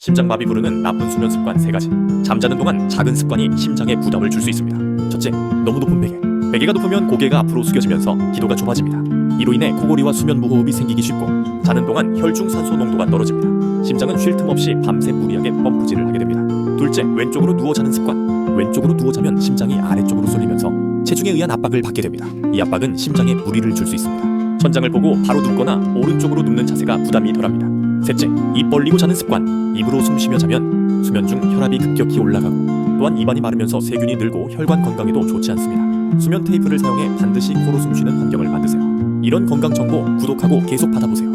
심장마비 부르는 나쁜 수면 습관 3가지. 잠자는 동안 작은 습관이 심장에 부담을 줄 수 있습니다. 첫째, 너무 높은 베개. 베개가 높으면 고개가 앞으로 숙여지면서 기도가 좁아집니다. 이로 인해 코골이와 수면 무호흡이 생기기 쉽고 자는 동안 혈중 산소 농도가 떨어집니다. 심장은 쉴 틈 없이 밤새 무리하게 펌프질을 하게 됩니다. 둘째, 왼쪽으로 누워 자는 습관. 왼쪽으로 누워 자면 심장이 아래쪽으로 쏠리면서 체중에 의한 압박을 받게 됩니다. 이 압박은 심장에 무리를 줄 수 있습니다. 천장을 보고 바로 눕거나 오른쪽으로 눕는 자세가 부담이 덜합니다. 셋째, 입 벌리고 자는 습관. 입으로 숨 쉬며 자면 수면 중 혈압이 급격히 올라가고 또한 입안이 마르면서 세균이 늘고 혈관 건강에도 좋지 않습니다. 수면 테이프를 사용해 반드시 코로 숨 쉬는 환경을 만드세요. 이런 건강 정보 구독하고 계속 받아보세요.